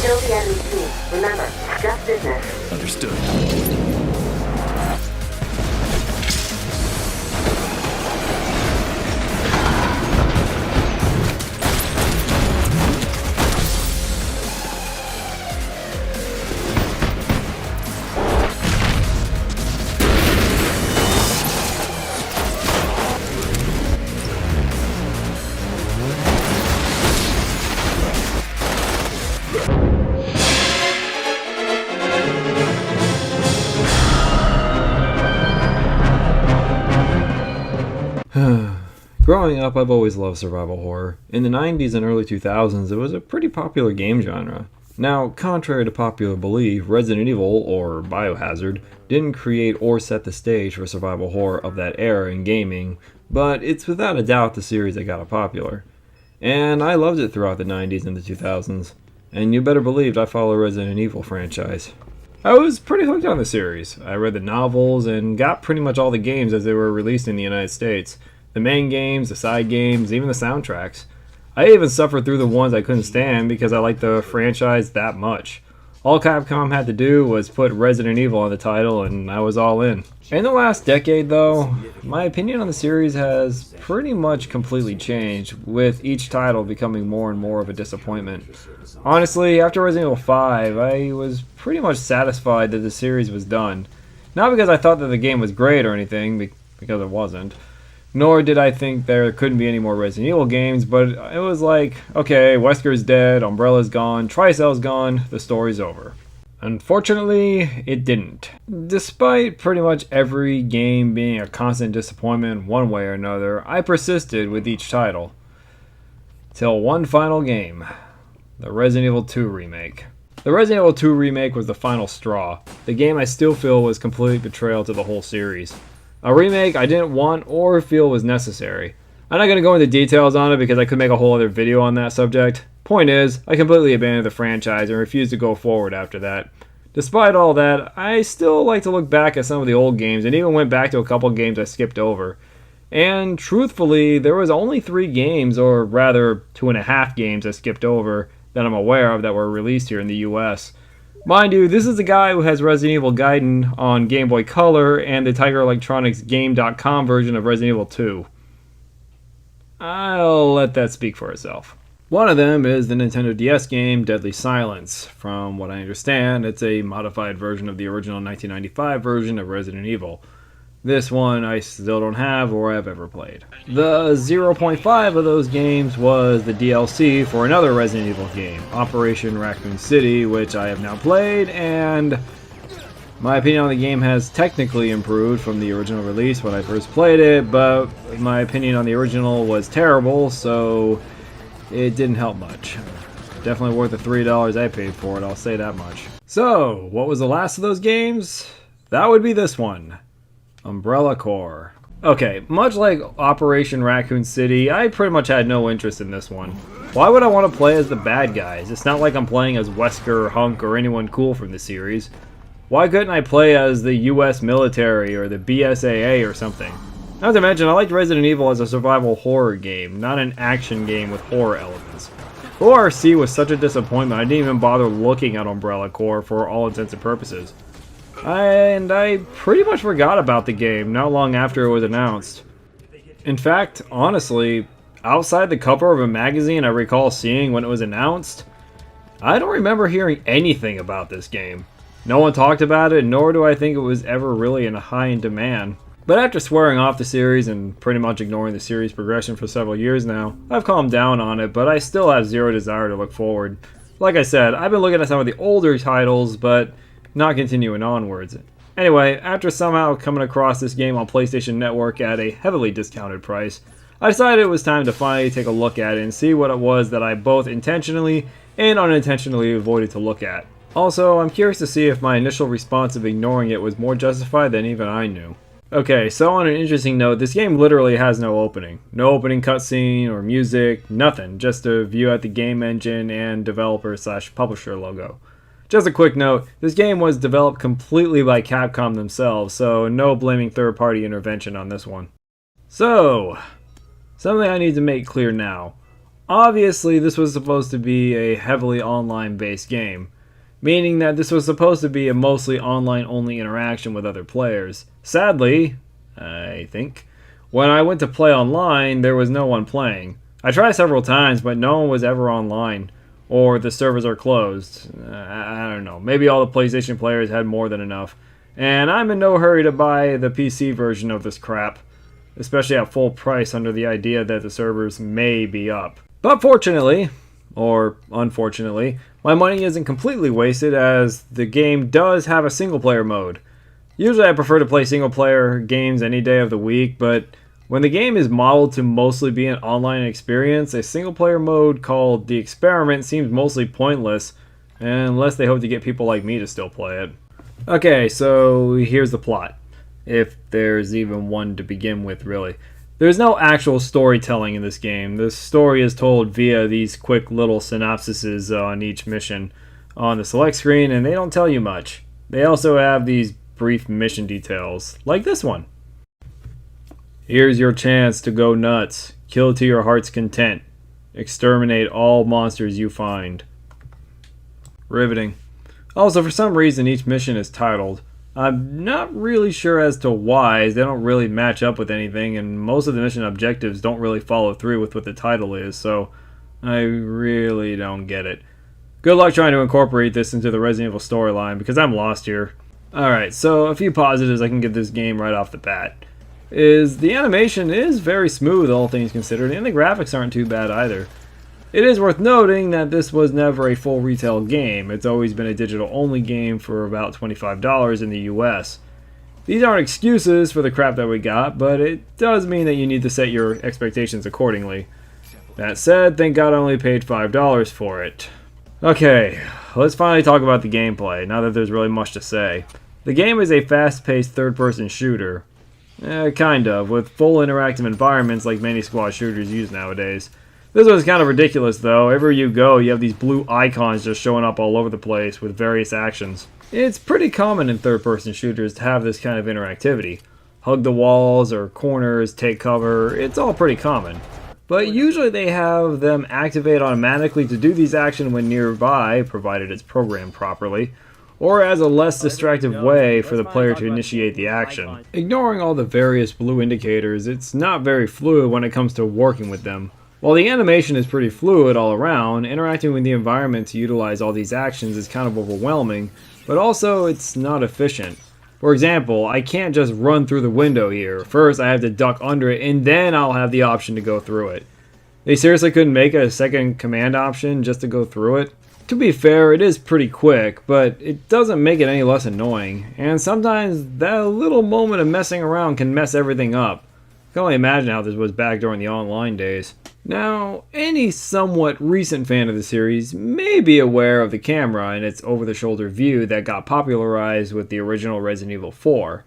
Kill the enemy team. Remember, it's just business. Understood. Growing up, I've always loved survival horror. In the 90s and early 2000s, it was a pretty popular game genre. Now, contrary to popular belief, Resident Evil, or Biohazard, didn't create or set the stage for survival horror of that era in gaming, but it's without a doubt the series that got it popular. And I loved it throughout the 90s and the 2000s. And you better believe I follow Resident Evil franchise. I was pretty hooked on the series. I read the novels and got pretty much all the games as they were released in the United States. The main games, the side games, even the soundtracks. I even suffered through the ones I couldn't stand because I liked the franchise that much. All Capcom had to do was put Resident Evil on the title and I was all in. In the last decade though, my opinion on the series has pretty much completely changed, with each title becoming more and more of a disappointment. Honestly, after Resident Evil 5, I was pretty much satisfied that the series was done. Not because I thought that the game was great or anything, because it wasn't. Nor did I think there couldn't be any more Resident Evil games, but it was like, okay, Wesker's dead, Umbrella's gone, Tricell's gone, the story's over. Unfortunately, it didn't. Despite pretty much every game being a constant disappointment one way or another, I persisted with each title. Till one final game, the Resident Evil 2 remake. The Resident Evil 2 remake was the final straw. The game I still feel was complete betrayal to the whole series. A remake I didn't want or feel was necessary. I'm not going to go into details on it because I could make a whole other video on that subject. Point is, I completely abandoned the franchise and refused to go forward after that. Despite all that, I still like to look back at some of the old games and even went back to a couple games I skipped over. And truthfully, there was only 3 games, or rather 2.5 games I skipped over that I'm aware of that were released here in the US. Mind you, this is the guy who has Resident Evil Gaiden on Game Boy Color and the Tiger Electronics Game.com version of Resident Evil 2. I'll let that speak for itself. One of them is the Nintendo DS game Deadly Silence. From what I understand, it's a modified version of the original 1995 version of Resident Evil. This one I still don't have or have ever played. The 0.5 of those games was the DLC for another Resident Evil game, Operation Raccoon City, which I have now played, and my opinion on the game has technically improved from the original release when I first played it, but my opinion on the original was terrible, so it didn't help much. Definitely worth the $3 I paid for it, I'll say that much. So, what was the last of those games? That would be this one. Umbrella Corps. Okay, much like Operation Raccoon City, I pretty much had no interest in this one. Why would I want to play as the bad guys? It's not like I'm playing as Wesker or Hunk or anyone cool from the series. Why couldn't I play as the US military or the BSAA or something? Not to mention, I liked Resident Evil as a survival horror game, not an action game with horror elements. ORC was such a disappointment I didn't even bother looking at Umbrella Corps for all intents and purposes. And I pretty much forgot about the game not long after it was announced. In fact, honestly, outside the cover of a magazine I recall seeing when it was announced, I don't remember hearing anything about this game. No one talked about it, nor do I think it was ever really in demand. But after swearing off the series and pretty much ignoring the series progression for several years now, I've calmed down on it, but I still have zero desire to look forward. Like I said, I've been looking at some of the older titles, but not continuing onwards. Anyway, after somehow coming across this game on PlayStation Network at a heavily discounted price, I decided it was time to finally take a look at it and see what it was that I both intentionally and unintentionally avoided to look at. Also, I'm curious to see if my initial response of ignoring it was more justified than even I knew. Okay, so on an interesting note, this game literally has no opening. No opening cutscene or music, nothing, just a view at the game engine and developer/publisher logo. Just a quick note, this game was developed completely by Capcom themselves, so no blaming third-party intervention on this one. So, something I need to make clear now. Obviously, this was supposed to be a heavily online-based game, meaning that this was supposed to be a mostly online-only interaction with other players. Sadly, I think, when I went to play online, there was no one playing. I tried several times, but no one was ever online, or the servers are closed. I don't know, maybe all the PlayStation players had more than enough, and I'm in no hurry to buy the PC version of this crap, especially at full price under the idea that the servers may be up. But fortunately, or unfortunately, my money isn't completely wasted as the game does have a single player mode. Usually I prefer to play single player games any day of the week, but when the game is modeled to mostly be an online experience, a single player mode called The Experiment seems mostly pointless, unless they hope to get people like me to still play it. Okay, so here's the plot, if there's even one to begin with, really. There's no actual storytelling in this game. The story is told via these quick little synopsises on each mission on the select screen, and they don't tell you much. They also have these brief mission details, like this one. Here's your chance to go nuts. Kill to your heart's content. Exterminate all monsters you find. Riveting. Also, for some reason, each mission is titled. I'm not really sure as to why, as they don't really match up with anything, and most of the mission objectives don't really follow through with what the title is, so I really don't get it. Good luck trying to incorporate this into the Resident Evil storyline, because I'm lost here. Alright, so a few positives I can give this game right off the bat. The animation is very smooth, all things considered, and the graphics aren't too bad either. It is worth noting that this was never a full retail game. It's always been a digital-only game for about $25 in the US. These aren't excuses for the crap that we got, but it does mean that you need to set your expectations accordingly. That said, thank God I only paid $5 for it. Okay, let's finally talk about the gameplay, now that there's really much to say. The game is a fast-paced third-person shooter. Kind of, with full interactive environments like many squad shooters use nowadays. This one's kind of ridiculous though. Everywhere you go, you have these blue icons just showing up all over the place with various actions. It's pretty common in third-person shooters to have this kind of interactivity. Hug the walls or corners, take cover, it's all pretty common. But usually they have them activate automatically to do these actions when nearby, provided it's programmed properly, or as a less distractive way for the player to initiate the action. Ignoring all the various blue indicators, it's not very fluid when it comes to working with them. While the animation is pretty fluid all around, interacting with the environment to utilize all these actions is kind of overwhelming, but also it's not efficient. For example, I can't just run through the window here. First I have to duck under it and then I'll have the option to go through it. They seriously couldn't make a second command option just to go through it? To be fair, it is pretty quick, but it doesn't make it any less annoying, and sometimes that little moment of messing around can mess everything up. I can only imagine how this was back during the online days. Now, any somewhat recent fan of the series may be aware of the camera and its over-the-shoulder view that got popularized with the original Resident Evil 4.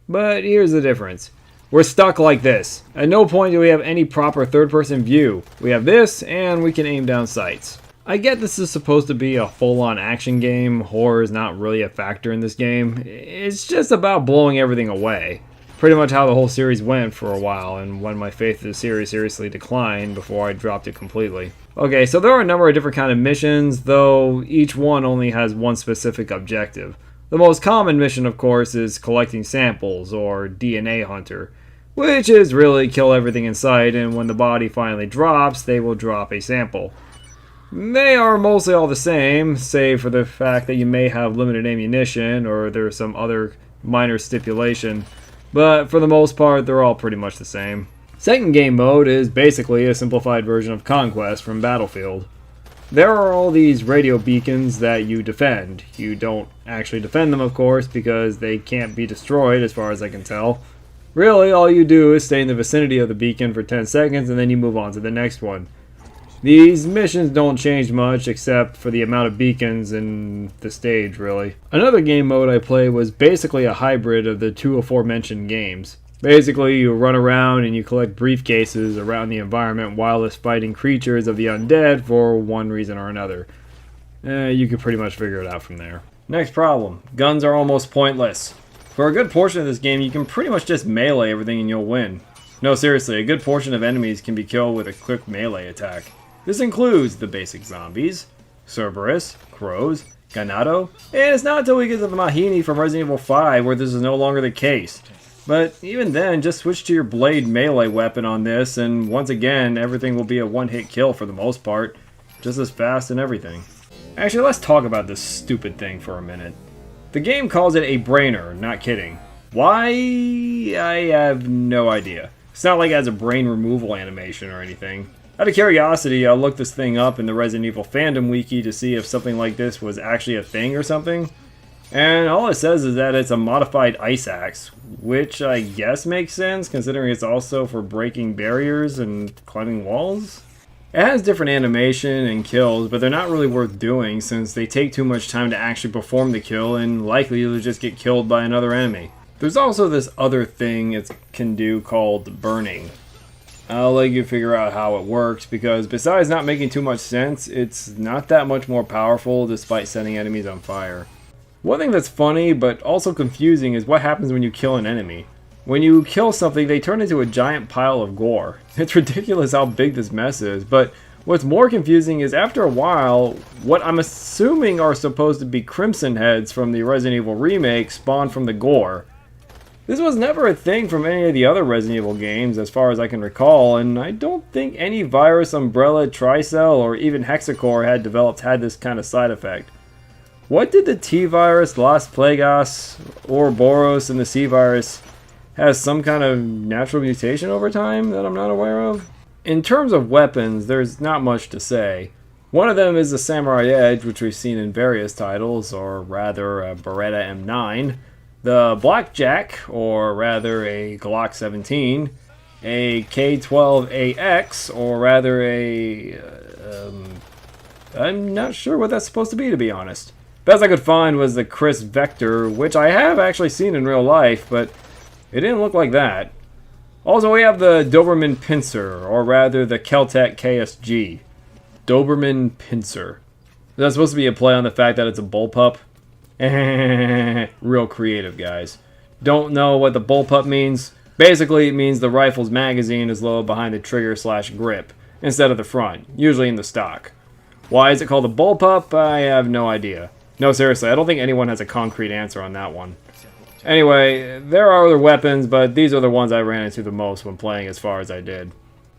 But here's the difference. We're stuck like this. At no point do we have any proper third-person view. We have this, and we can aim down sights. I get this is supposed to be a full-on action game. Horror is not really a factor in this game. It's just about blowing everything away. Pretty much how the whole series went for a while, and when my faith in the series seriously declined before I dropped it completely. Okay, so there are a number of different kind of missions, though each one only has one specific objective. The most common mission, of course, is collecting samples, or DNA Hunter, which is really kill everything in sight, and when the body finally drops, they will drop a sample. They are mostly all the same, save for the fact that you may have limited ammunition, or there's some other minor stipulation. But for the most part, they're all pretty much the same. Second game mode is basically a simplified version of Conquest from Battlefield. There are all these radio beacons that you defend. You don't actually defend them, of course, because they can't be destroyed as far as I can tell. Really, all you do is stay in the vicinity of the beacon for 10 seconds and then you move on to the next one. These missions don't change much except for the amount of beacons and the stage, really. Another game mode I played was basically a hybrid of the two aforementioned games. Basically, you run around and you collect briefcases around the environment while fighting creatures of the undead for one reason or another. You can pretty much figure it out from there. Next problem. Guns are almost pointless. For a good portion of this game, you can pretty much just melee everything and you'll win. No, seriously, a good portion of enemies can be killed with a quick melee attack. This includes the basic zombies, Cerberus, crows, ganado, and it's not until we get to the Mahini from Resident Evil 5 where this is no longer the case. But even then, just switch to your blade melee weapon on this, and once again, everything will be a one-hit kill for the most part, just as fast and everything. Actually, let's talk about this stupid thing for a minute. The game calls it a brainer, not kidding. Why? I have no idea. It's not like it has a brain removal animation or anything. Out of curiosity, I looked this thing up in the Resident Evil fandom wiki to see if something like this was actually a thing or something. And all it says is that it's a modified ice axe, which I guess makes sense considering it's also for breaking barriers and climbing walls. It has different animation and kills, but they're not really worth doing since they take too much time to actually perform the kill and likely you'll just get killed by another enemy. There's also this other thing it can do called burning. I'll let you figure out how it works because besides not making too much sense, it's not that much more powerful despite setting enemies on fire. One thing that's funny but also confusing is what happens when you kill an enemy. When you kill something, they turn into a giant pile of gore. It's ridiculous how big this mess is, but what's more confusing is after a while, what I'm assuming are supposed to be crimson heads from the Resident Evil remake spawn from the gore. This was never a thing from any of the other Resident Evil games as far as I can recall, and I don't think any Virus, Umbrella, Tricell, or even Hexacore had this kind of side effect. What did the T-Virus, Las Plagas, Ouroboros, and the C-Virus has some kind of natural mutation over time that I'm not aware of? In terms of weapons, there's not much to say. One of them is the Samurai Edge, which we've seen in various titles, or rather a Beretta M9. The Blackjack, or rather a Glock 17, a K12AX, or rather I'm not sure what that's supposed to be honest. Best I could find was the Chris Vector, which I have actually seen in real life, but it didn't look like that. Also, we have the Doberman Pincer, or rather the Keltec KSG. Doberman Pincer. Is that supposed to be a play on the fact that it's a bullpup? Real creative, guys. Don't know what the bullpup means? Basically, it means the rifle's magazine is low behind the trigger/grip instead of the front, usually in the stock. Why is it called a bullpup? I have no idea. No, seriously, I don't think anyone has a concrete answer on that one. Anyway, there are other weapons, but these are the ones I ran into the most when playing as far as I did.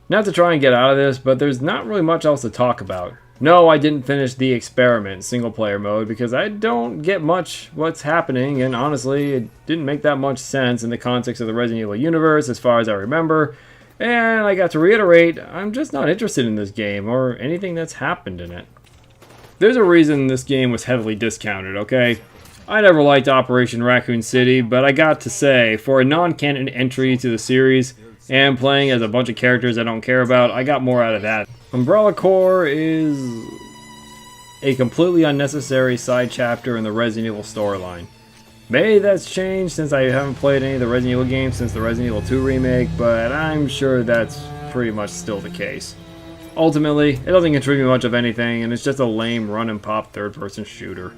Not to try and get out of this, but there's not really much else to talk about. No, I didn't finish The Experiment single-player mode because I don't get much what's happening, and honestly, it didn't make that much sense in the context of the Resident Evil universe as far as I remember, and I got to reiterate, I'm just not interested in this game or anything that's happened in it. There's a reason this game was heavily discounted, okay? I never liked Operation Raccoon City, but I got to say, for a non-canon entry to the series, and playing as a bunch of characters I don't care about, I got more out of that. Umbrella Corps is a completely unnecessary side chapter in the Resident Evil storyline. Maybe that's changed since I haven't played any of the Resident Evil games since the Resident Evil 2 remake, but I'm sure that's pretty much still the case. Ultimately, it doesn't contribute much of anything, and it's just a lame run-and-pop third-person shooter.